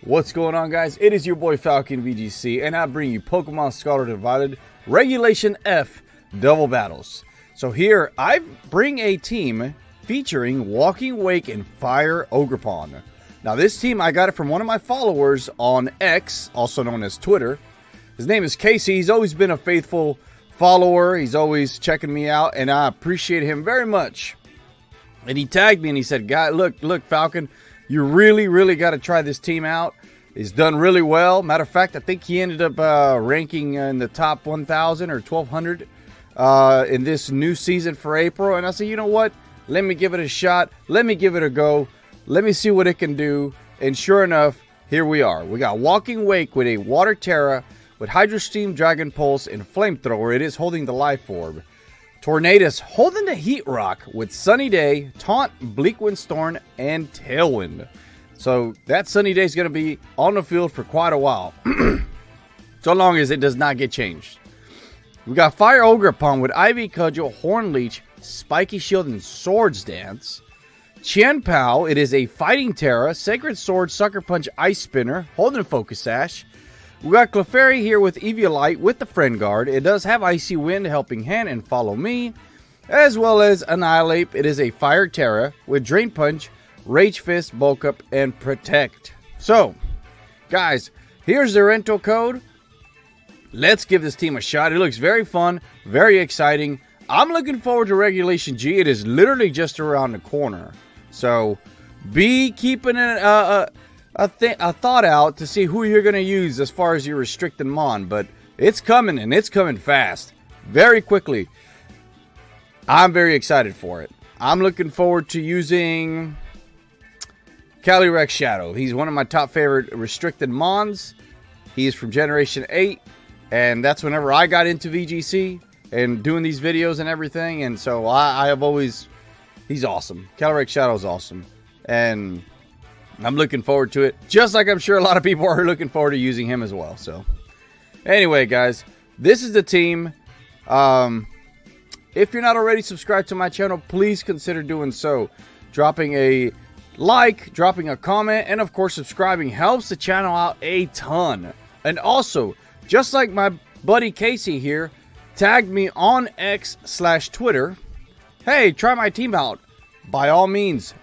What's going on, guys? It is your boy Falcon VGC, and I bring you Pokemon Scarlet and Violet Regulation F Double Battles. So here, I bring a team featuring Walking Wake and Fire Ogerpon. Now this team, I got it from one of my followers on X, also known as Twitter. His name is Casey. He's always been a faithful follower. He's always checking me out, and I appreciate him very much. And he tagged me and he said, "Guy, look, Falcon, you really got to try this team out. He's done really well. Matter of fact, I think he ended up ranking in the top 1,000 or 1,200 in this new season for April." And I said, you know what? Let me give it a shot. Let me give it a go. Let me see what it can do. And sure enough, here we are. We got Walking Wake with a Water Terra with Hydro Steam, Dragon Pulse, and Flamethrower. It is holding the Life Orb. Tornadus holding the Heat Rock with Sunny Day, Taunt, Bleak Windstorm, and Tailwind. So that Sunny Day is going to be on the field for quite a while. So long as it does not get changed. We got Fire Ogerpon with Ivy Cudgel, Horn Leech, Spiky Shield, and Swords Dance. Qianpao, it is a Fighting Terra, Sacred Sword, Sucker Punch, Ice Spinner, holding Focus Sash. We got Clefairy here with Eviolite with the Friend Guard. It does have Icy Wind, Helping Hand, and Follow Me. As well as Annihilate. It is a Fire Terra with Drain Punch, Rage Fist, Bulk Up, and Protect. So, guys, here's the rental code. Let's give this team a shot. It looks very fun, very exciting. I'm looking forward to Regulation G. It is literally just around the corner. So, be keeping a thought out to see who you're going to use as far as your restricted mon. But it's coming, and it's coming fast. Very quickly. I'm very excited for it. I'm looking forward to using Calyrex Shadow. He's one of my top favorite restricted mons. He is from Generation 8. And that's whenever I got into VGC and doing these videos and everything. And so I have always... He's awesome. Calyrex Shadow is awesome. And I'm looking forward to it. Just like I'm sure a lot of people are looking forward to using him as well. So anyway, guys. This is the team. If you're not already subscribed to my channel, please consider doing so. Dropping a like, dropping a comment, and of course subscribing helps the channel out a ton. And also, just like my buddy Casey here tagged me on X/Twitter, hey, try my team out. By all means,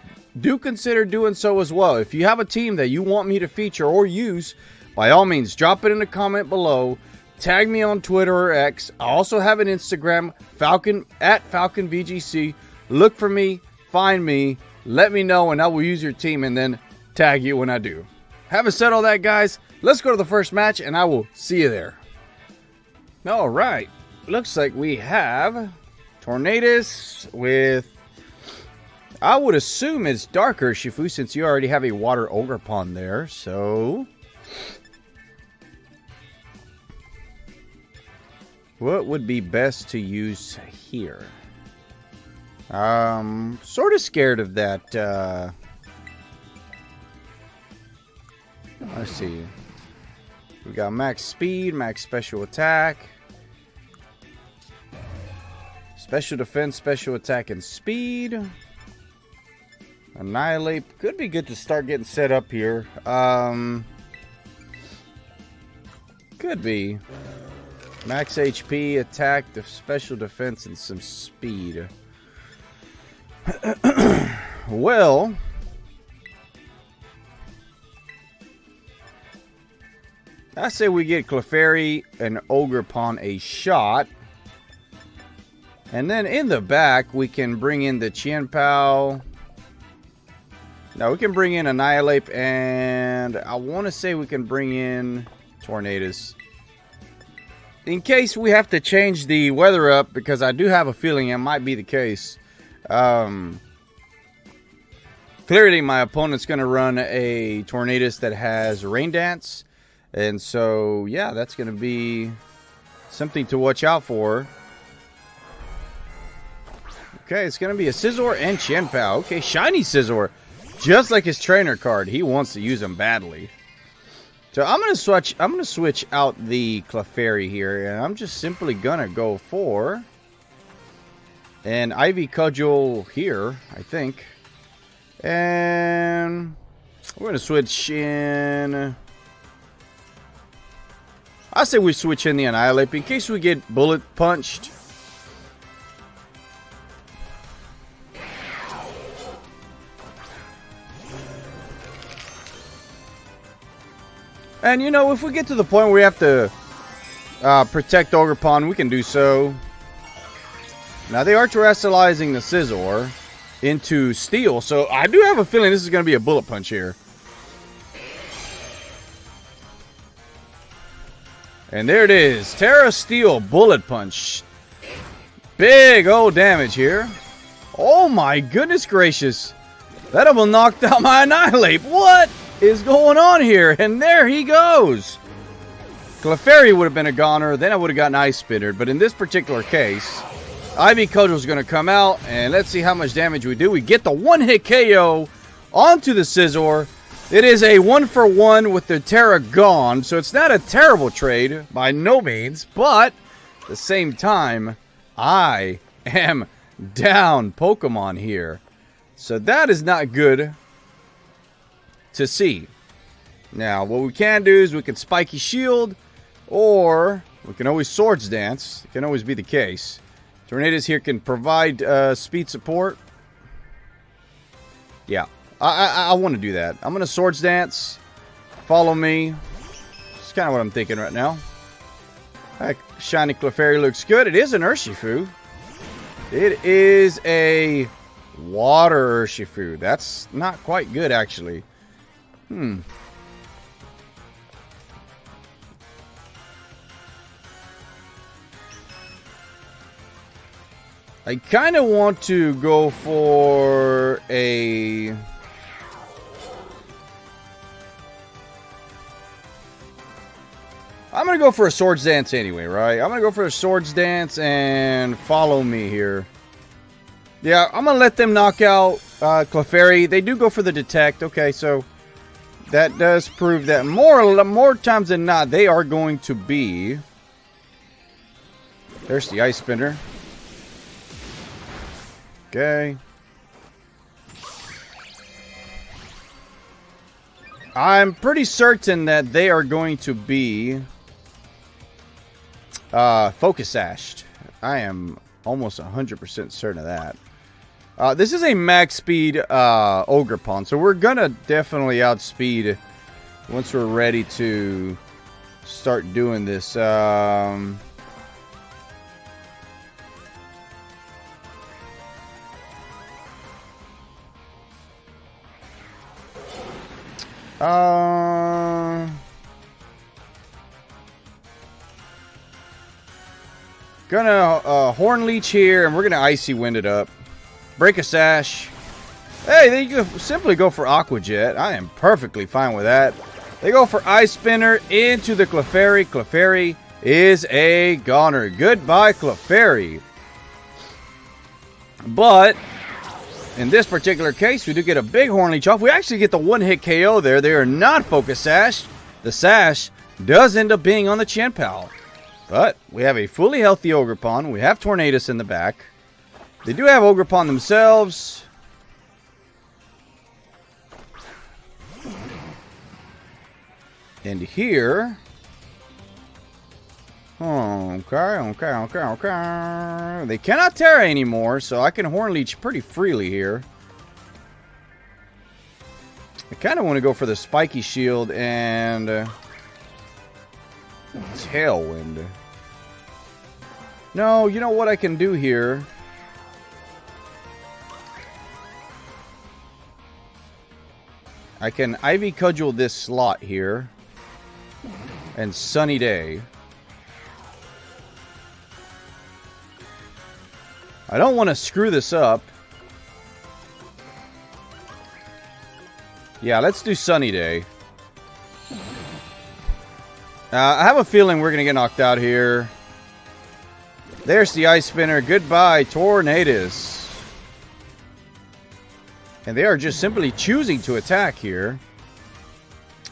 do consider doing so as well. If you have a team that you want me to feature or use, by all means, drop it in the comment below. Tag me on Twitter or X. I also have an Instagram, @FalconVGC. Look for me, find me, let me know, and I will use your team and then tag you when I do. Having said all that, guys, let's go to the first match, and I will see you there. All right. Looks like we have Tornadus with... I would assume it's Dark Urshifu since you already have a Water Ogerpon there, so... what would be best to use here? Sort of scared of that, let's see. We got max speed, max special attack, special defense, special attack, and speed. Annihilate. Could be good to start getting set up here. Could be. Max HP, attack, special defense, and some speed. Well, I say we get Clefairy and Ogerpon a shot. And then in the back, we can bring in the Qianpao. Now, we can bring in Annihilate, and I want to say we can bring in Tornadus. In case we have to change the weather up, because I do have a feeling it might be the case. Clearly, my opponent's going to run a Tornadus that has Rain Dance. And so, yeah, that's going to be something to watch out for. Okay, it's going to be a Scizor and Qianpao. Okay, Shiny Scizor. Just like his trainer card, he wants to use him badly. So I'm gonna switch out the Clefairy here, and I'm just simply gonna go for an Ivy Cudgel here, I think. And We're going to switch in. I say we switch in the Annihilate in case we get bullet punched. And, you know, if we get to the point where we have to protect Ogerpon, we can do so. Now, they are terrestrializing the Scizor into Steel, so I do have a feeling this is going to be a bullet punch here. And there it is. Terra Steel Bullet Punch. Big old damage here. Oh, my goodness gracious. That almost knocked out my Annihilate. What is going on here? And there he goes. Clefairy would have been a goner. Then I would have gotten Ice Spittered. But in this particular case, Ivy Cudgel is going to come out. And let's see how much damage we do. We get the one-hit KO onto the Scizor. It is a 1-for-1 with the Terra gone. So it's not a terrible trade by no means. But at the same time, I am down Pokemon here. So that is not good to see. Now, what we can do is we can Spiky Shield, or we can always Swords Dance. It can always be the case. Tornadoes here can provide speed support. Yeah, I want to do that. I'm going to Swords Dance. Follow me. That's kind of what I'm thinking right now. Shiny Clefairy looks good. It is an Urshifu. It is a Water Urshifu. That's not quite good, actually. I kind of want to go for a... I'm going to go for a Swords Dance anyway, right? I'm going to go for a Swords Dance and follow me here. Yeah, I'm going to let them knock out Clefairy. They do go for the Detect. Okay, so that does prove that more times than not, they are going to be... There's the Ice Spinner. Okay. I'm pretty certain that they are going to be Focus Sashed. I am almost 100% certain of that. This is a max speed Ogerpon, so we're gonna definitely outspeed once we're ready to start doing this. Gonna Horn Leech here, and we're gonna Icy Wind it up. Break a Sash. Hey, they can simply go for Aqua Jet. I am perfectly fine with that. They go for Ice Spinner into the Clefairy. Clefairy is a goner. Goodbye, Clefairy. But in this particular case, we do get a big Horn Leech off. We actually get the one-hit KO there. They are not Focus Sash. The Sash does end up being on the Chien-Pao. But we have a fully healthy Ogerpon. We have Tornadus in the back. They do have Ogerpon themselves. And here... Okay. They cannot Terra anymore, so I can Horn Leech pretty freely here. I kind of want to go for the Spiky Shield and Tailwind. No, you know what I can do here? I can Ivy Cudgel this slot here and Sunny Day. I don't want to screw this up. Yeah, let's do Sunny Day. I have a feeling we're going to get knocked out here. There's the Ice Spinner. Goodbye, Tornadus. And they are just simply choosing to attack here.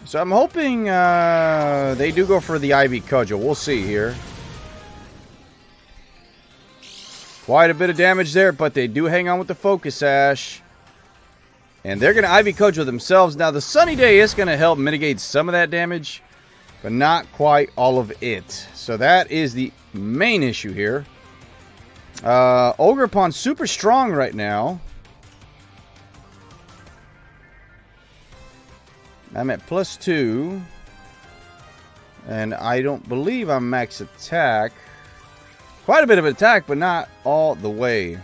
So I'm hoping they do go for the Ivy Cudgel. We'll see here. Quite a bit of damage there, but they do hang on with the Focus Sash. And they're going to Ivy Cudgel themselves. Now, the Sunny Day is going to help mitigate some of that damage, but not quite all of it. So that is the main issue here. Ogerpon super strong right now. I'm at +2. And I don't believe I'm max attack. Quite a bit of attack, but not all the way.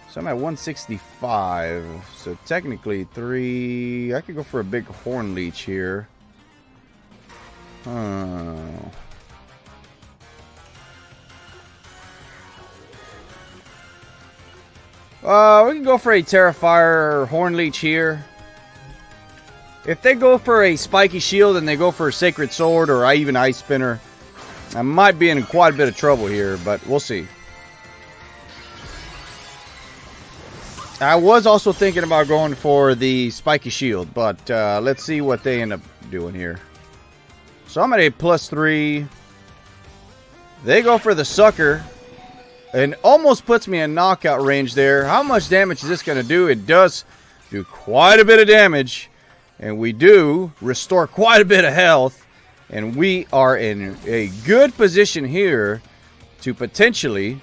So I'm at 165. So technically 3. I could go for a big Horn Leech here. Oh. We can go for a Terrifier or Horn Leech here. If they go for a Spiky Shield and they go for a Sacred Sword or even Ice Spinner, I might be in quite a bit of trouble here, but we'll see. I was also thinking about going for the Spiky Shield, but let's see what they end up doing here. So I'm at a +3. They go for the Sucker. And almost puts me in knockout range there. How much damage is this going to do? It does do quite a bit of damage. And we do restore quite a bit of health. And we are in a good position here to potentially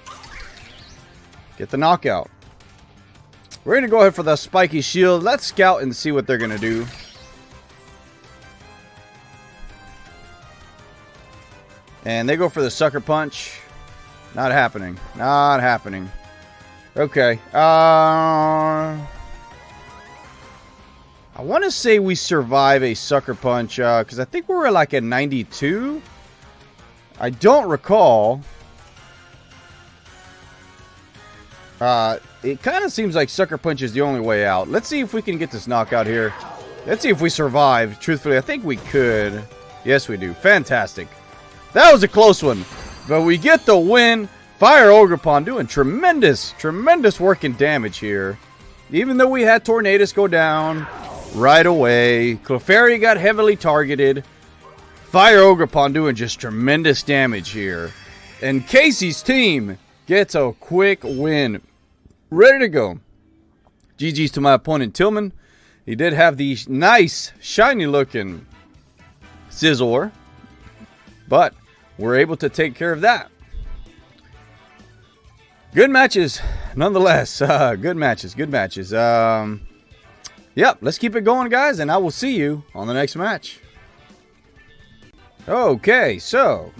get the knockout. We're going to go ahead for the Spiky Shield. Let's scout and see what they're going to do. And they go for the Sucker Punch. Not happening. Not happening. Okay. I want to say we survive a Sucker Punch. Because I think we were like at 92. I don't recall. It kind of seems like Sucker Punch is the only way out. Let's see if we can get this knockout here. Let's see if we survive. Truthfully, I think we could. Yes, we do. Fantastic. That was a close one. But we get the win. Fire Ogerpon doing tremendous work and damage here. Even though we had Tornadus go down right away. Clefairy got heavily targeted. Fire Ogerpon doing just tremendous damage here. And Casey's team gets a quick win. Ready to go. GG's to my opponent Tillman. He did have the nice, shiny looking Scizor. But we're able to take care of that. Good matches, nonetheless. Good matches. Yep, let's keep it going, guys, and I will see you on the next match. Okay, so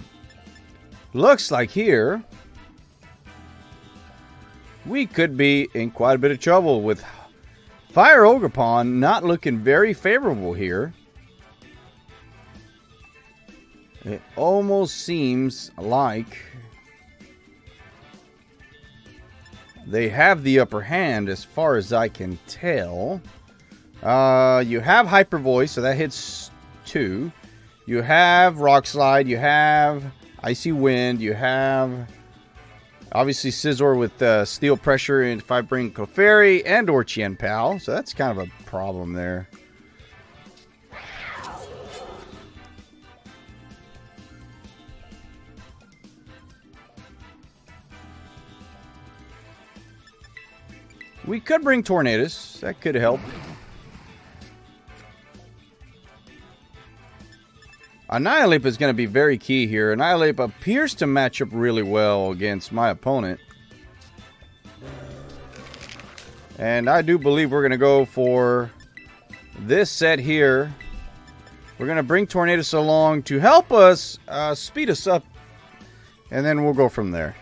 looks like here we could be in quite a bit of trouble with Fire Ogerpon not looking very favorable here. It almost seems like they have the upper hand as far as I can tell. You have Hyper Voice, so that hits 2. You have Rock Slide. You have Icy Wind. You have obviously Scizor with Steel Pressure. And if I bring Clefairy and or Chien-Pao, so that's kind of a problem there. We could bring Tornadus. That could help. Annihilate is going to be very key here. Annihilate appears to match up really well against my opponent. And I do believe we're going to go for this set here. We're going to bring Tornadus along to help us speed us up. And then we'll go from there.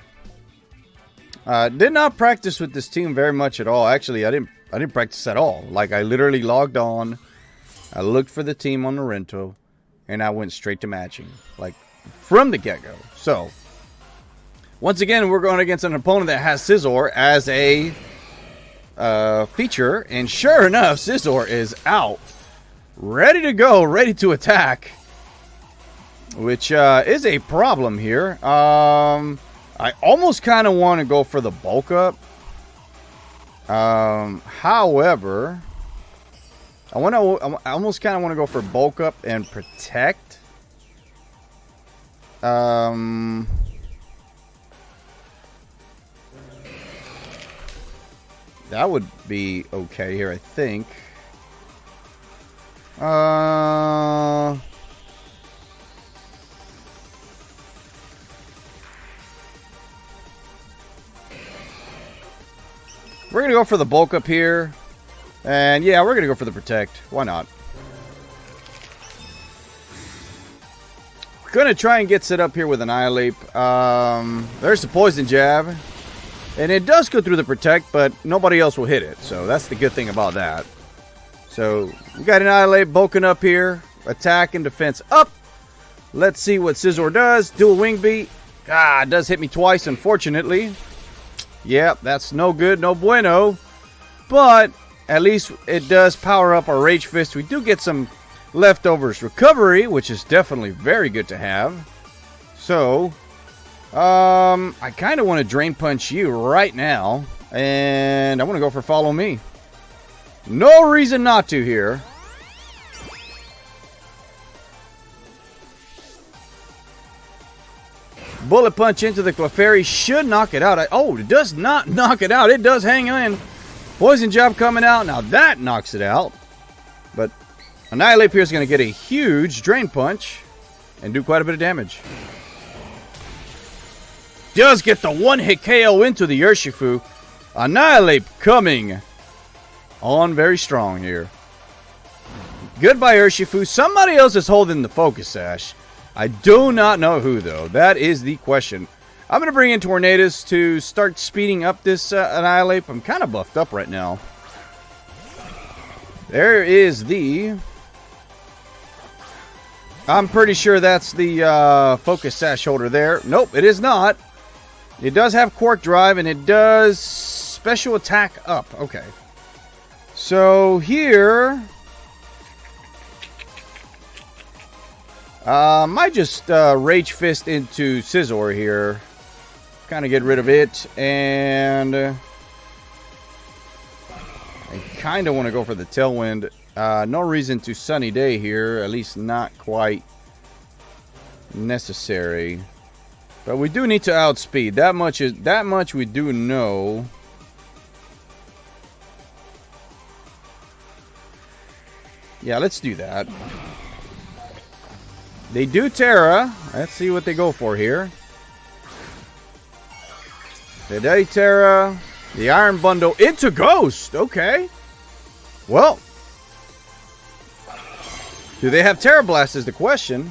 Did not practice with this team very much at all. Actually, I didn't practice at all. Like, I literally logged on. I looked for the team on the Rento. And I went straight to matching. Like, from the get-go. So, once again, we're going against an opponent that has Scizor as a feature. And sure enough, Scizor is out. Ready to go. Ready to attack. Which is a problem here. I almost kind of want to go for the bulk up. However, I almost kind of want to go for bulk up and protect. That would be okay here, I think. We're going to go for the bulk up here. And yeah, we're going to go for the protect. Why not? We're going to try and get set up here with Annihilate. There's the poison jab. And it does go through the protect, but nobody else will hit it. So that's the good thing about that. So we got Annihilate bulking up here. Attack and defense up. Let's see what Scizor does. Dual wing beat. Ah, it does hit me twice, unfortunately. Yep, that's no good, no bueno. But at least it does power up our Rage Fist. We do get some leftovers recovery, which is definitely very good to have. So, I kind of want to Drain Punch you right now. And I want to go for Follow Me. No reason not to here. Bullet Punch into the Clefairy should knock it out. Oh, it does not knock it out. It does hang in. Poison Jab coming out. Now that knocks it out. But Annihilate here is going to get a huge Drain Punch and do quite a bit of damage. Does get the one-hit KO into the Urshifu. Annihilate coming on very strong here. Goodbye, Urshifu. Somebody else is holding the Focus Sash. I do not know who, though. That is the question. I'm going to bring in Tornadus to start speeding up this Annihilate. I'm kind of buffed up right now. There is the... I'm pretty sure that's the Focus Sash holder there. Nope, it is not. It does have Quark Drive, and it does special attack up. Okay. So here... might just Rage Fist into Scizor here. Kind of get rid of it. And I kind of want to go for the Tailwind. No reason to Sunny Day here. At least not quite necessary. But we do need to outspeed. That much we do know. Yeah, let's do that. They do Terra. Let's see what they go for here. They do Terra. The Iron Bundle into Ghost. Okay. Well. Do they have Terra Blast is the question.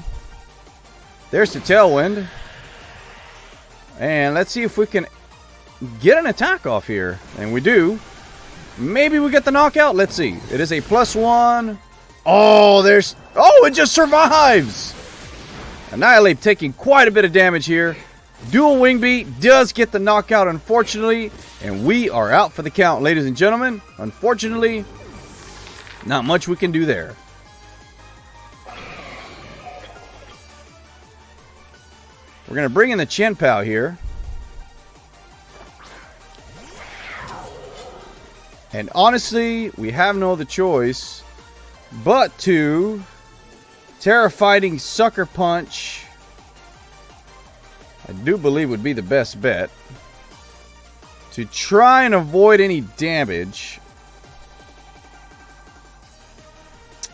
There's the Tailwind. And let's see if we can get an attack off here. And we do. Maybe we get the knockout. Let's see. It is a +1. Oh, there's... Oh, it just survives. Annihilate taking quite a bit of damage here. Dual Wing Beat does get the knockout, unfortunately. And we are out for the count, ladies and gentlemen. Unfortunately, not much we can do there. We're going to bring in the Chien-Pao here. And honestly, we have no other choice but to... Terra Fighting Sucker Punch, I do believe would be the best bet. To try and avoid any damage.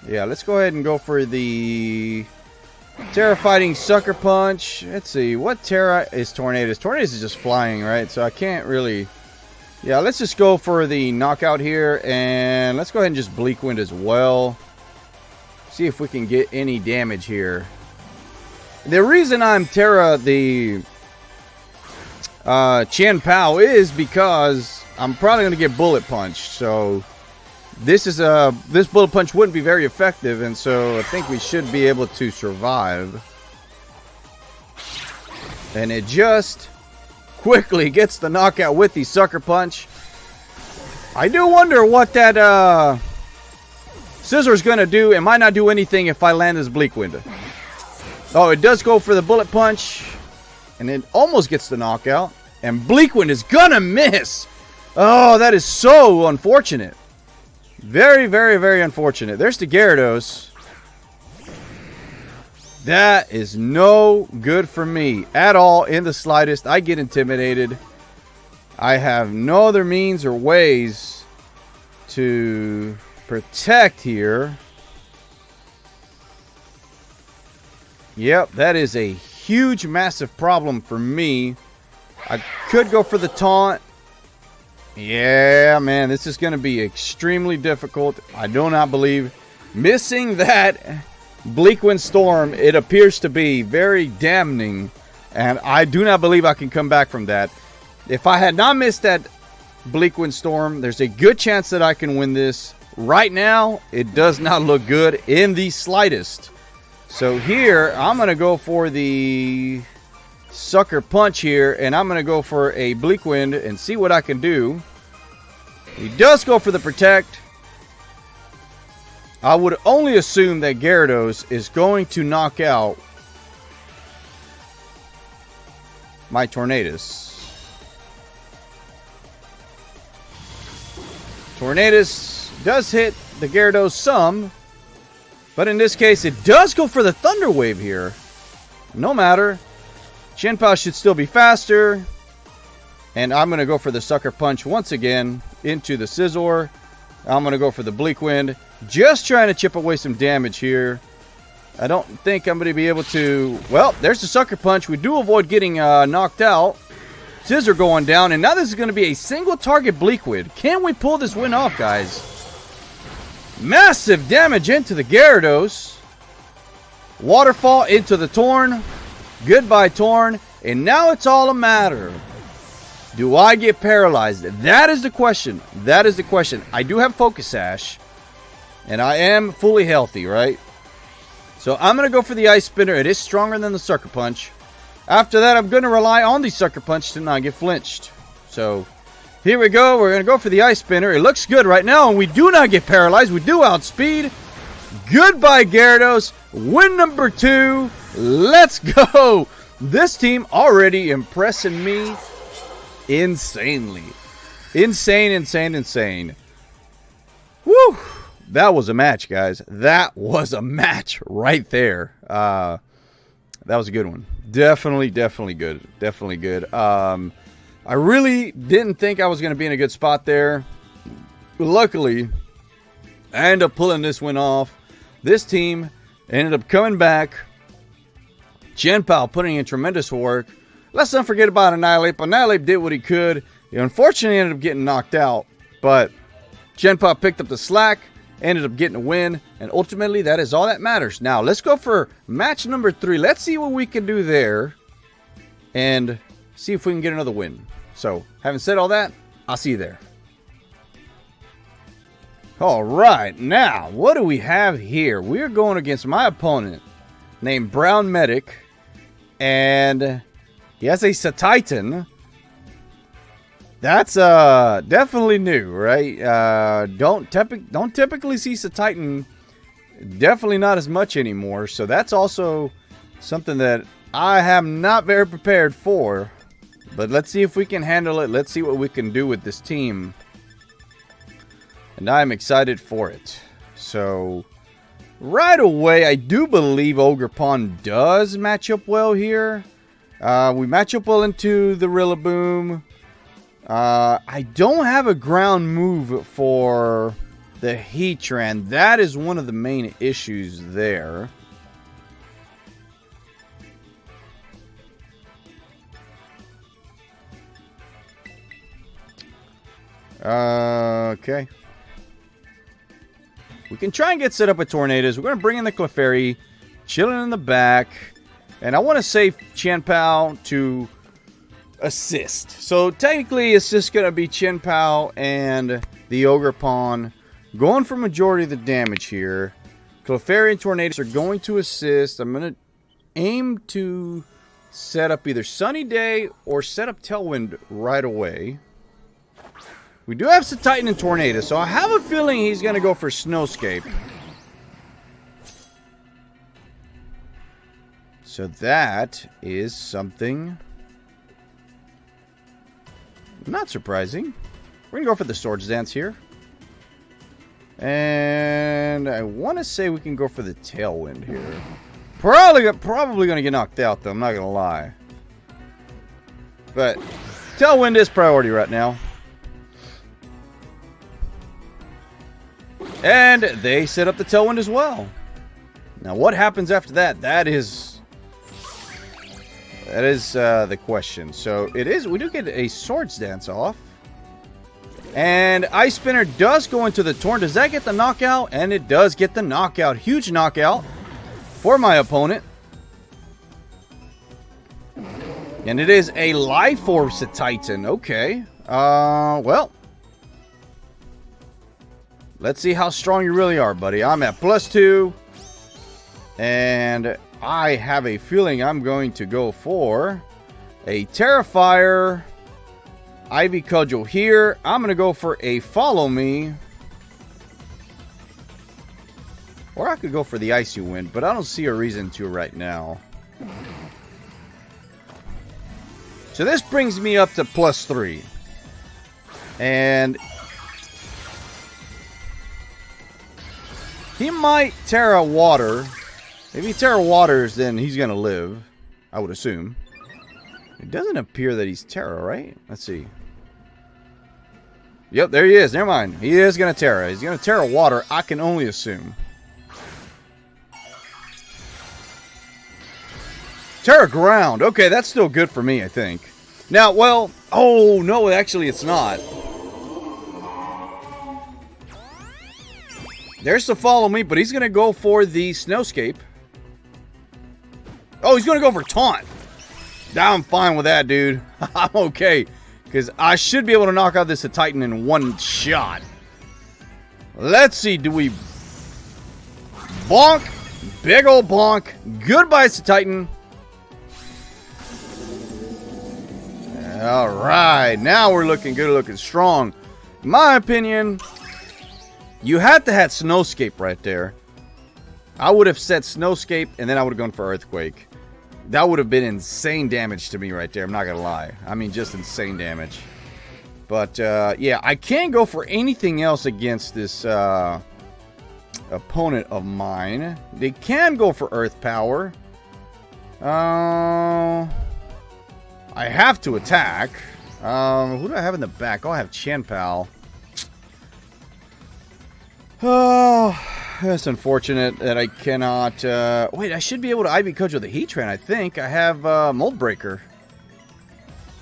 Yeah, let's go ahead and go for the Terra Fighting Sucker Punch. Let's see, what Terra is Tornadus? Tornadus is just flying, right? So I can't really... Yeah, let's just go for the knockout here. And let's go ahead and just Bleak Wind as well. See if we can get any damage here. The reason I'm Terra the Chien-Pao is because I'm probably going to get Bullet Punched. So this Bullet Punch wouldn't be very effective, and so I think we should be able to survive. And it just quickly gets the knockout with the Sucker Punch. I do wonder what that Scizor's going to do. It might not do anything if I land this Bleak Wind. Oh, it does go for the Bullet Punch. And it almost gets the knockout. And Bleak Wind is going to miss. Oh, that is so unfortunate. Very, very, very unfortunate. There's the Gyarados. That is no good for me at all in the slightest. I get intimidated. I have no other means or ways to protect here. Yep, that is a huge, massive problem for me. I could go for the taunt. Yeah, man, this is going to be extremely difficult. I do not believe missing that Bleakwind Storm. It appears to be very damning, and I do not believe I can come back from that. If I had not missed that Bleakwind Storm, there's a good chance that I can win this. Right now, it does not look good in the slightest. So here, I'm going to go for the Sucker Punch here, and I'm going to go for a Bleakwind and see what I can do. He does go for the Protect. I would only assume that Gyarados is going to knock out my Tornadus. Tornadus does hit the Gyarados some, but in this case, it does go for the Thunder Wave here. No matter. Chien-Pao should still be faster. And I'm going to go for the Sucker Punch once again into the Scizor. I'm going to go for the Bleakwind. Just trying to chip away some damage here. I don't think I'm going to be able to... Well, there's the Sucker Punch. We do avoid getting knocked out. Scizor going down. And now this is going to be a single target Bleakwind. Can we pull this win off, guys? Massive damage into the Gyarados. Waterfall into the Torn. Goodbye, Torn. And now it's all a matter. Do I get paralyzed? That is the question. That is the question. I do have Focus Sash. And I am fully healthy, right? So I'm going to go for the Ice Spinner. It is stronger than the Sucker Punch. After that, I'm going to rely on the Sucker Punch to not get flinched. So here we go. We're going to go for the Ice Spinner. It looks good right now. And we do not get paralyzed. We do outspeed. Goodbye, Gyarados. Win number 2. Let's go. This team already impressing me insanely. Insane. Woo. That was a match, guys. That was a match right there. That was a good one. Definitely good. Definitely good. I really didn't think I was going to be in a good spot there. Luckily, I ended up pulling this one off. This team ended up coming back. Chien-Pao putting in tremendous work. Let's not forget about Annihilate. Annihilate did what he could. He unfortunately ended up getting knocked out. But Chien-Pao picked up the slack. Ended up getting a win. And ultimately, that is all that matters. Now, let's go for match number 3. Let's see what we can do there. And see if we can get another win. So, having said all that, I'll see you there. Alright, now, what do we have here? We're going against my opponent named Brown Medic. And he has a Satitan. That's definitely new, right? Don't typically see Satitan. Definitely not as much anymore. So that's also something that I am not very prepared for. But let's see if we can handle it. Let's see what we can do with this team. And I'm excited for it. So right away, I do believe Ogerpon does match up well here. We match up well into the Rillaboom. I don't have a ground move for the Heatran. That is one of the main issues there. Okay. We can try and get set up with Tornadoes. We're going to bring in the Clefairy, chilling in the back. And I want to save Chien-Pao to assist. So technically it's just going to be Chien-Pao and the Ogerpon going for majority of the damage here. Clefairy and Tornadoes are going to assist. I'm going to aim to set up either Sunny Day or set up Tailwind right away. We do have Titan and Tornado, so I have a feeling he's going to go for Snowscape. So that is something not surprising. We're going to go for the Swords Dance here. And I want to say we can go for the Tailwind here. Probably going to get knocked out, though. I'm not going to lie. But Tailwind is priority right now. And they set up the tailwind as well. Now, what happens after that? That is the question. So it is. We do get a Swords Dance off. And Ice Spinner does go into the Torn. Does that get the knockout? And it does get the knockout. Huge knockout for my opponent. And it is a Life Force Titan. Okay. Well. Let's see how strong you really are, buddy. I'm at +2. And I have a feeling I'm going to go for a Terrifier. Ivy Cudgel here. I'm going to go for a Follow Me. Or I could go for the Icy Wind, but I don't see a reason to right now. So this brings me up to +3. And he might Terra Water. If he Terra Waters, then he's going to live, I would assume. It doesn't appear that he's Terra, right? Let's see. Yep, there he is. Never mind. He is going to Terra. He's going to Terra Water, I can only assume. Terra Ground. Okay, that's still good for me, I think. Now, well, oh, no, actually it's not. There's the Follow Me, but he's going to go for the Snowscape. Oh, he's going to go for Taunt. I'm fine with that, dude. I'm okay. Because I should be able to knock out this Titan in one shot. Let's see. Do we... Bonk. Big old bonk. Goodbye, Titan. Alright. Now we're looking good, looking strong. In my opinion, you had to have Snowscape right there. I would have said Snowscape, and then I would have gone for Earthquake. That would have been insane damage to me right there. I'm not going to lie. I mean, just insane damage. But, yeah, I can't go for anything else against this opponent of mine. They can go for Earth Power. I have to attack. Who do I have in the back? Oh, I have Chanpal. Oh, that's unfortunate that I cannot... wait, I should be able to Ivy Cudgel the Heatran, I think. I have Mold Breaker.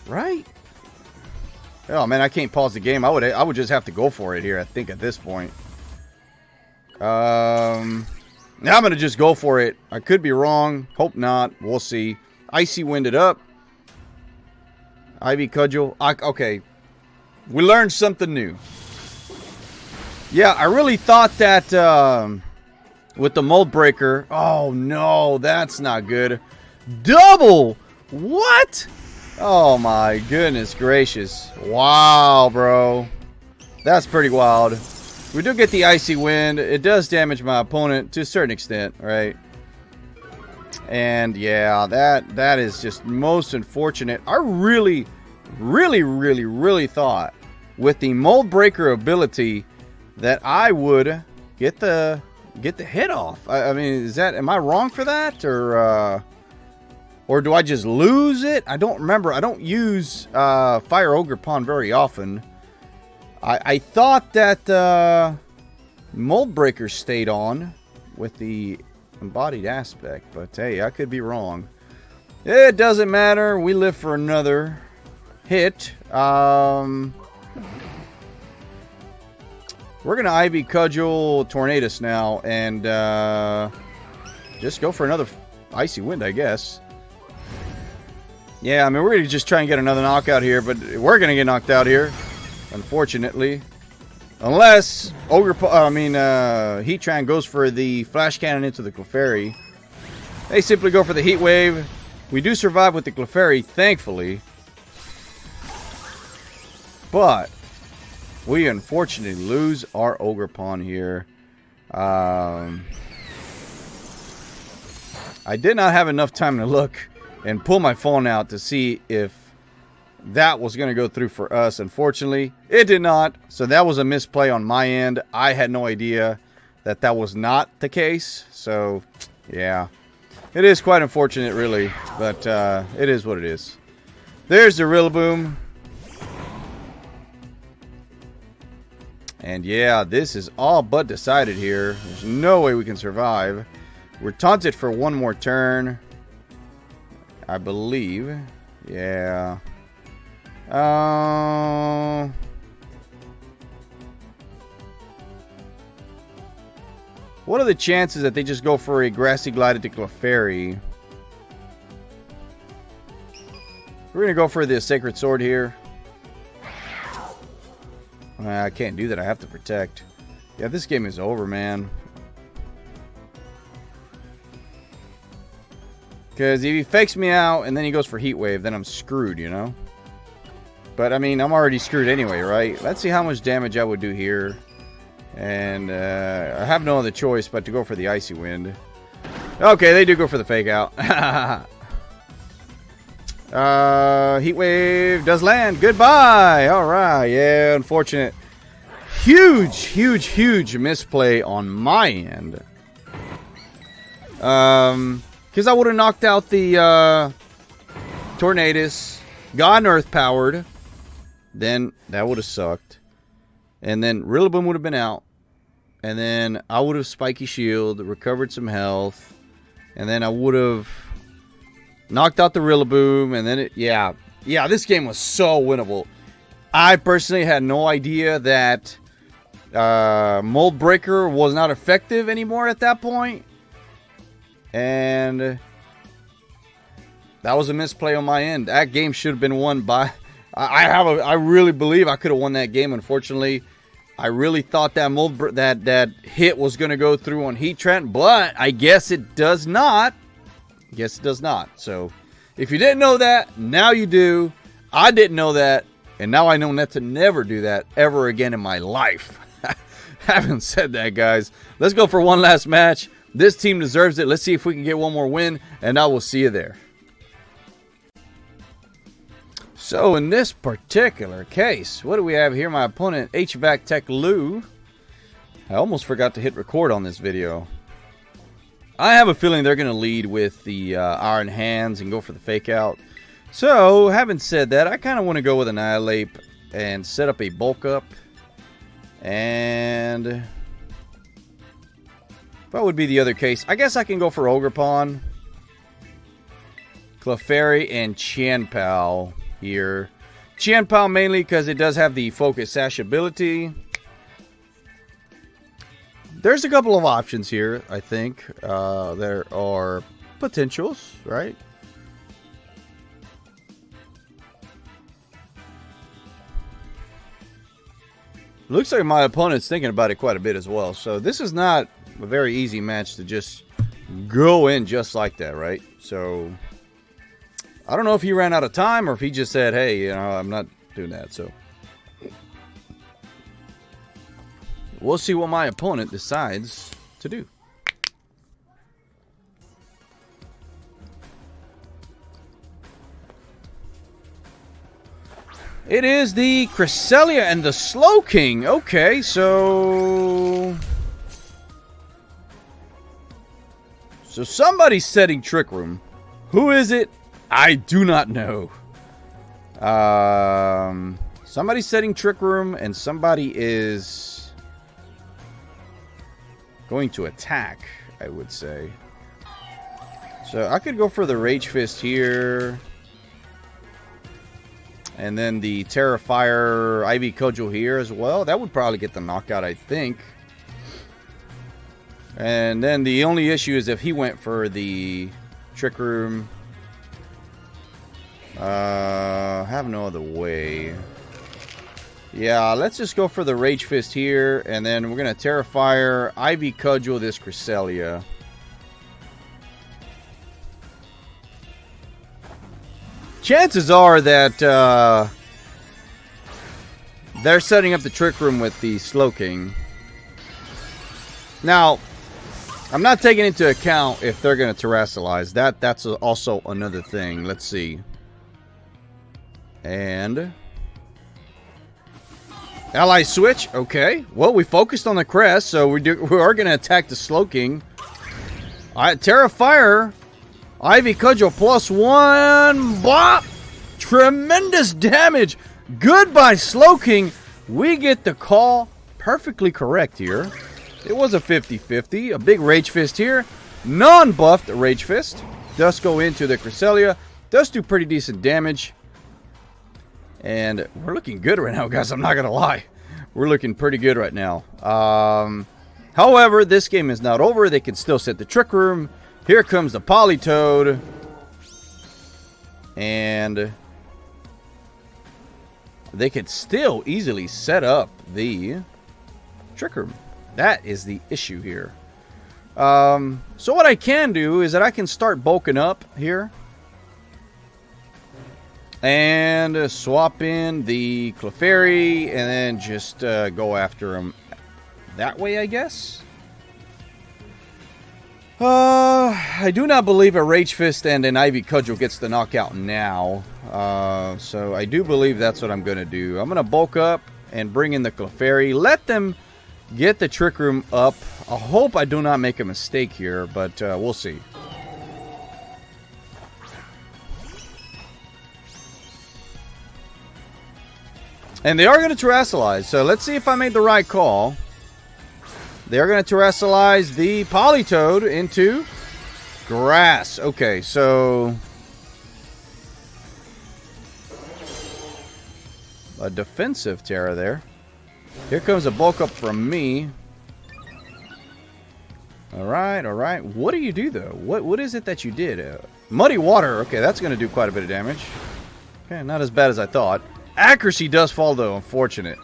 Right? Oh, man, I can't pause the game. I would just have to go for it here, I think, at this point. Now I'm going to just go for it. I could be wrong. Hope not. We'll see. Icy Wind it up. Ivy Cudgel. Okay. We learned something new. Yeah, I really thought that with the Mold Breaker... Oh, no, that's not good. Double! What? Oh, my goodness gracious. Wow, bro. That's pretty wild. We do get the Icy Wind. It does damage my opponent to a certain extent, right? And, yeah, that is just most unfortunate. I really thought with the Mold Breaker ability... that I would get the hit off. I mean, am I wrong for that, or do I just lose it? I don't remember. I don't use Fire Ogerpon very often. I thought that Mold Breaker stayed on with the embodied aspect, but hey, I could be wrong. It doesn't matter. We live for another hit. We're going to Ivy Cudgel Tornadus now and just go for another Icy Wind, I guess. Yeah, I mean, we're going to just try and get another knockout here, but we're going to get knocked out here, unfortunately. Unless Heatran goes for the Flash Cannon into the Clefairy. They simply go for the Heat Wave. We do survive with the Clefairy, thankfully. But... we unfortunately lose our Ogerpon here. I did not have enough time to look and pull my phone out to see if that was going to go through for us. Unfortunately, it did not. So that was a misplay on my end. I had no idea that that was not the case. So, yeah. It is quite unfortunate, really. But it is what it is. There's the Rillaboom. And yeah, this is all but decided here. There's no way we can survive. We're taunted for one more turn, I believe. Yeah. What are the chances that they just go for a Grassy Glide to Clefairy? We're going to go for the Sacred Sword here. I can't do that. I have to protect. Yeah, this game is over, man. Because if he fakes me out and then he goes for Heat Wave, then I'm screwed, you know? But, I mean, I'm already screwed anyway, right? Let's see how much damage I would do here. And I have no other choice but to go for the Icy Wind. Okay, they do go for the Fake Out. Heat Wave does land. Goodbye. All right. Yeah, unfortunate. Huge misplay on my end. Because I would have knocked out the Tornadus, gotten Earth powered. Then that would have sucked. And then Rillaboom would have been out. And then I would have Spiky Shield, recovered some health. And then I would have knocked out the Rillaboom. And then yeah, this game was so winnable. I personally had no idea that Mold Breaker was not effective anymore at that point. And that was a misplay on my end. That game should have been won by... I really believe I could have won that game. Unfortunately, I really thought that that hit was going to go through on Heatran, but I guess it does not. Guess it does not. So, if you didn't know that, now you do. I didn't know that, and now I know not to never do that ever again in my life. Having said that, guys, let's go for one last match. This team deserves it. Let's see if we can get one more win, and I will see you there. So, in this particular case, what do we have here? My opponent, HVAC Tech Lou. I almost forgot to hit record on this video. I have a feeling they're going to lead with the Iron Hands and go for the Fake Out. So, having said that, I kind of want to go with Annihilate and set up a Bulk Up. And what would be the other case? I guess I can go for Ogerpon, Clefairy, and Chien-Pao here. Chien-Pao mainly because it does have the Focus Sash ability. There's a couple of options here, I think. There are potentials, right? Looks like my opponent's thinking about it quite a bit as well. So this is not a very easy match to just go in just like that, right? So I don't know if he ran out of time or if he just said, hey, you know, I'm not doing that. So we'll see what my opponent decides to do. It is the Cresselia and the Slowking. Okay, so somebody's setting Trick Room. Who is it? I do not know. Somebody's setting Trick Room, and somebody is going to attack, I would say. So I could go for the Rage Fist here. And then the Terrifier Ivy Cudgel here as well. That would probably get the knockout, I think. And then the only issue is if he went for the Trick Room. Have no other way. Yeah, let's just go for the Rage Fist here. And then we're going to Terrifier Ivy Cudgel this Cresselia. Chances are that they're setting up the Trick Room with the Slowking. Now, I'm not taking into account if they're going to Terrasilize. That's also another thing. Let's see. And Ally Switch. Okay. Well, we focused on the Crest, so we are going to attack the Slowking. All right, Terrifier. Ivy Cudgel +1. Bop! Tremendous damage. Goodbye, Slowking. We get the call perfectly correct here. It was a 50-50. A big Rage Fist here. Non-buffed Rage Fist. Does go into the Cresselia. Does do pretty decent damage. And we're looking good right now, guys. I'm not going to lie. We're looking pretty good right now. However, this game is not over. They can still set the Trick Room. Here comes the Politoed. And they could still easily set up the Trick Room. That is the issue here. So what I can do is that I can start bulking up here. And swap in the Clefairy and then just go after him that way, I guess. I do not believe a Rage Fist and an Ivy Cudgel gets the knockout now. So I do believe that's what I'm going to do. I'm going to bulk up and bring in the Clefairy. Let them get the Trick Room up. I hope I do not make a mistake here, but we'll see. And they are going to terrestrialize, so let's see if I made the right call. They are going to terrestrialize the Politoed into grass. Okay, so a defensive Terra there. Here comes a bulk up from me. Alright, alright. What do you do, though? What is it that you did? Muddy Water. Okay, that's going to do quite a bit of damage. Okay, not as bad as I thought. Accuracy does fall, though. Unfortunate.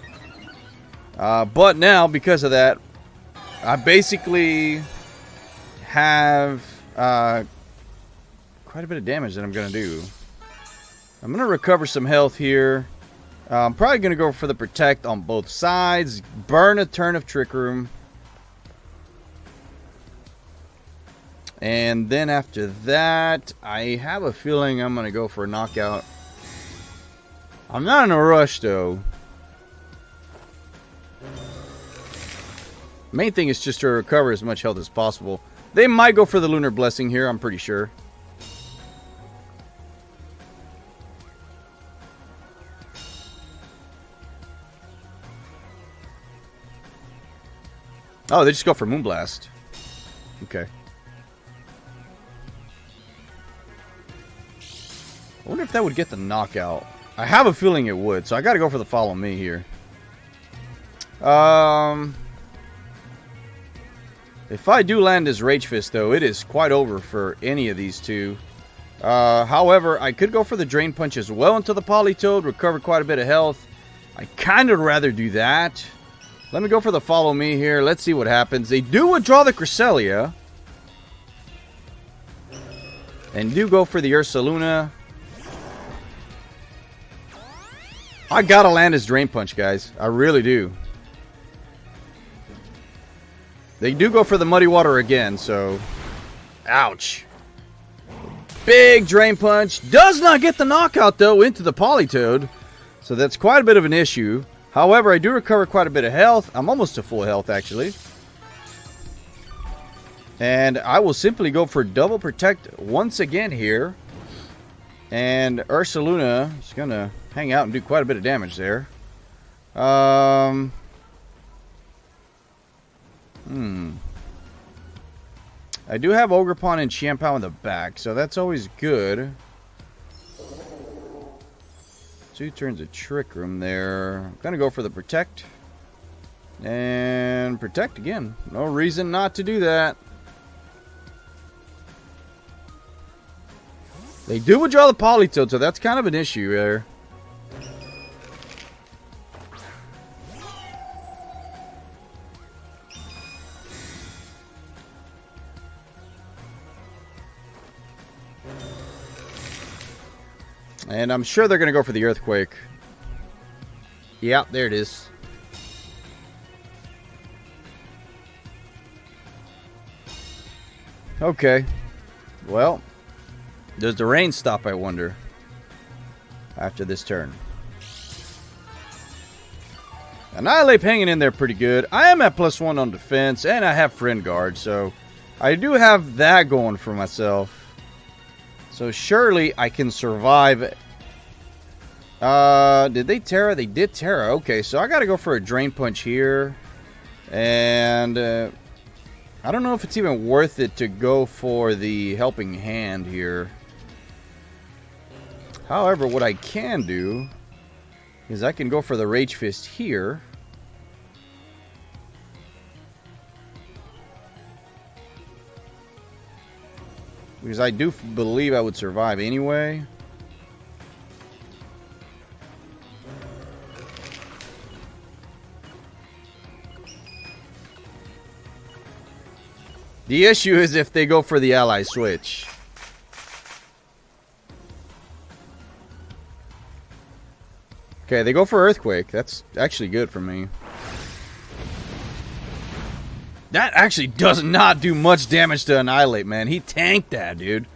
But now, because of that, I basically have quite a bit of damage that I'm going to do. I'm going to recover some health here. I'm probably going to go for the Protect on both sides. Burn a turn of Trick Room. And then after that, I have a feeling I'm going to go for a knockout. I'm not in a rush, though. Main thing is just to recover as much health as possible. They might go for the Lunar Blessing here, I'm pretty sure. Oh, they just go for Moonblast. Okay. I wonder if that would get the knockout. I have a feeling it would, so I gotta go for the Follow Me here. If I do land this Rage Fist, though, it is quite over for any of these two. However, I could go for the Drain Punch as well into the Politoed, recover quite a bit of health. I kind of rather do that. Let me go for the Follow Me here. Let's see what happens. They do withdraw the Cresselia. And do go for the Ursaluna. I gotta land his Drain Punch, guys. I really do. They do go for the Muddy Water again, so... Ouch. Big Drain Punch. Does not get the knockout, though, into the Politoed. So that's quite a bit of an issue. However, I do recover quite a bit of health. I'm almost to full health, actually. And I will simply go for double Protect once again here. And Ursaluna is going to hang out and do quite a bit of damage there. I do have Ogerpon and Shampoo in the back, so that's always good. 2 turns of Trick Room there. I'm going to go for the Protect. And Protect again. No reason not to do that. They do withdraw the Politoed, so that's kind of an issue there. And I'm sure they're going to go for the Earthquake. Yeah, there it is. Okay. Well, does the rain stop, I wonder, after this turn? Annihilate hanging in there pretty good. I am at +1 on defense, and I have Friend Guard, so I do have that going for myself. So surely I can survive. Did they Terra? They did Terra. Okay, so I got to go for a Drain Punch here. And I don't know if it's even worth it to go for the helping hand here. However, what I can do is I can go for the Rage Fist here. Because I do believe I would survive anyway. The issue is if they go for the ally switch. Okay, they go for Earthquake. That's actually good for me. That actually does not do much damage to Annihilate, man. He tanked that, dude.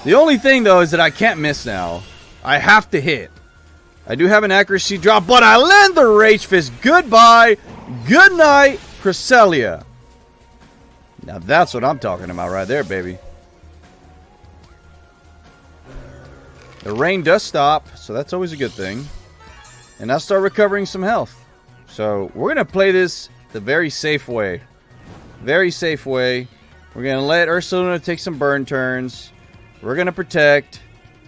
The only thing, though, is that I can't miss now. I have to hit. I do have an accuracy drop, but I land the Rage Fist. Goodbye. Good night, Cresselia. Now that's what I'm talking about right there, baby. The rain does stop, so that's always a good thing. And I'll start recovering some health. So we're going to play this the very safe way. Very safe way. We're going to let Ursaluna take some burn turns. We're going to protect.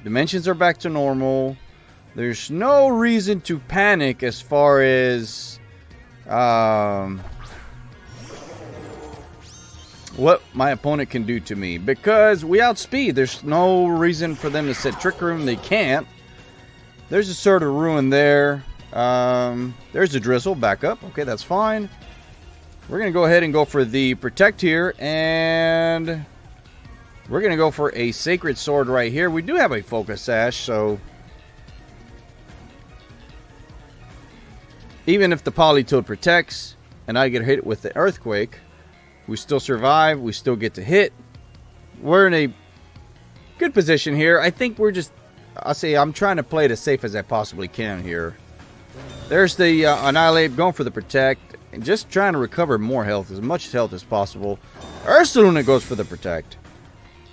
Dimensions are back to normal. There's no reason to panic as far as what my opponent can do to me, because we outspeed. There's no reason for them to set Trick Room. They can't. There's a Sword of Ruin there. There's a Drizzle back up. Okay, that's fine. We're going to go ahead and go for the Protect here, and we're going to go for a Sacred Sword right here. We do have a Focus Sash, so even if the Politoad protects and I get hit with the Earthquake, we still survive. We still get to hit. We're in a good position here. I think we're just... I'm trying to play it as safe as I possibly can here. There's the Annihilate going for the Protect. And just trying to recover more health. As much health as possible. Ursaluna goes for the Protect.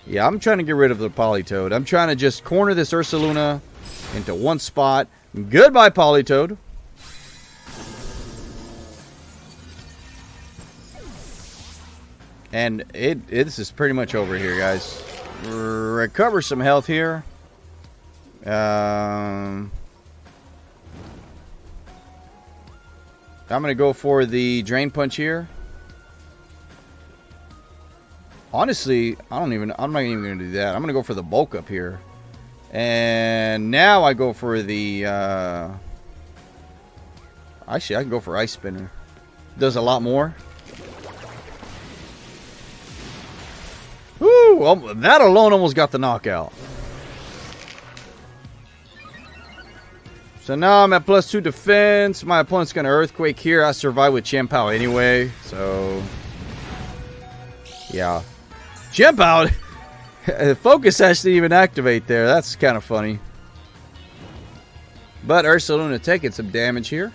Yeah, I'm trying to get rid of the Politoad. I'm trying to just corner this Ursaluna into one spot. Goodbye, Politoad. And this is pretty much over here, guys. Recover some health here. I'm going to go for the Drain Punch here. Honestly, I'm not even going to do that. I'm going to go for the Bulk Up here. And now I go for the... actually, I can go for Ice Spinner. Does a lot more. Woo! Well, that alone almost got the knockout. So now I'm at +2 defense. My opponent's going to Earthquake here. I survive with Chien-Pao anyway. So, yeah. Chien-Pao, Focus Sash didn't even activate there. That's kind of funny. But Ursaluna taking some damage here.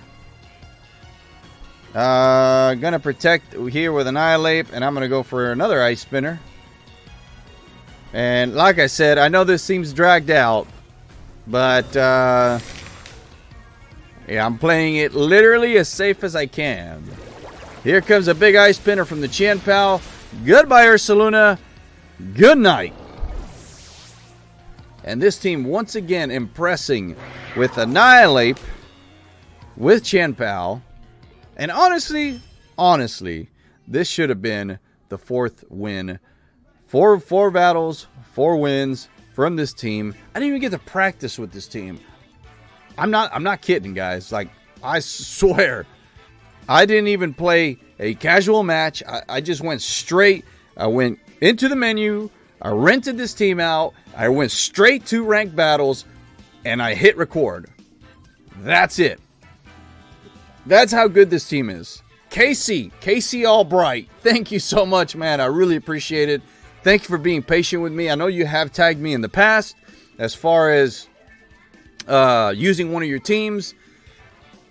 Gonna protect here with Annihilate. And I'm going to go for another Ice Spinner. And like I said, I know this seems dragged out. But, yeah, I'm playing it literally as safe as I can. Here comes a big Ice Spinner from the Chien-Pao. Goodbye, Ursaluna. Good night. And this team once again impressing with Annihilate, with Chien-Pao. And honestly, this should have been the 4th win. Four battles, 4 wins from this team. I didn't even get to practice with this team. I'm not kidding, guys. Like, I swear, I didn't even play a casual match. I just went straight. I went into the menu. I rented this team out. I went straight to ranked battles, and I hit record. That's it. That's how good this team is. Casey Albright, thank you so much, man. I really appreciate it. Thank you for being patient with me. I know you have tagged me in the past as far as using one of your teams.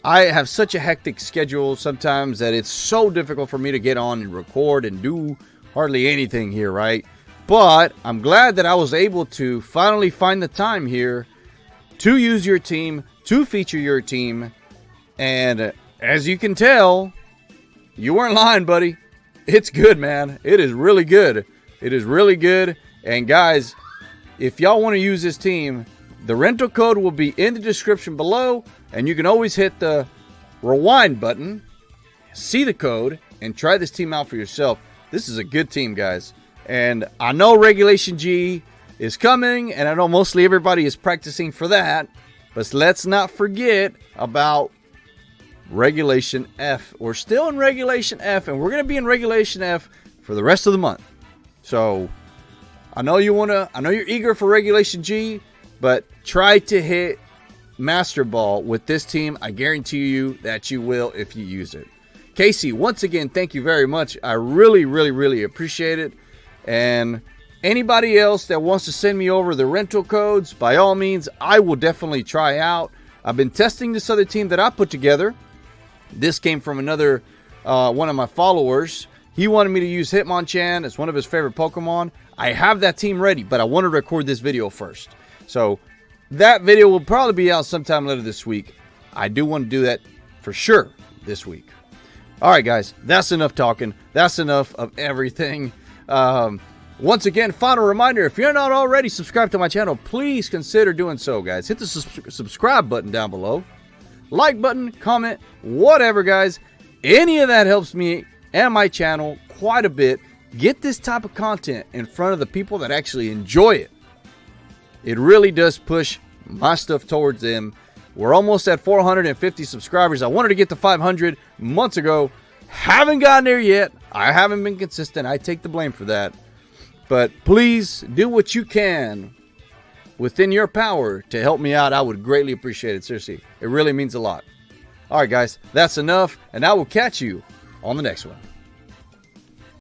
I have such a hectic schedule sometimes that it's so difficult for me to get on and record and do hardly anything here, right? But I'm glad that I was able to finally find the time here to use your team, to feature your team. And as you can tell, You weren't lying, buddy. It's good, man. It is really good. It is really good. And guys, if y'all want to use this team, the rental code will be in the description below, and you can always hit the rewind button, see the code, and try this team out for yourself. This is a good team, guys. And I know Regulation G is coming, and I know mostly everybody is practicing for that, but let's not forget about Regulation F. We're still in Regulation F, and we're going to be in Regulation F for the rest of the month. So I know you're eager for Regulation G, but try to hit Master Ball with this team. I guarantee you that you will if you use it. Casey, once again, thank you very much. I really, really, really appreciate it. And anybody else that wants to send me over the rental codes, by all means, I will definitely try out. I've been testing this other team that I put together. This came from another one of my followers. He wanted me to use Hitmonchan. It's one of his favorite Pokemon. I have that team ready, but I want to record this video first. So that video will probably be out sometime later this week. I do want to do that for sure this week. All right, guys, that's enough talking. That's enough of everything. Once again, final reminder, if you're not already subscribed to my channel, please consider doing so, guys. Hit the subscribe button down below. Like button, comment, whatever, guys. Any of that helps me and my channel quite a bit. Get this type of content in front of the people that actually enjoy it. It really does push my stuff towards them. We're almost at 450 subscribers. I wanted to get to 500 months ago. Haven't gotten there yet. I haven't been consistent. I take the blame for that. But please do what you can within your power to help me out. I would greatly appreciate it. Seriously, it really means a lot. All right, guys, that's enough, and I will catch you on the next one.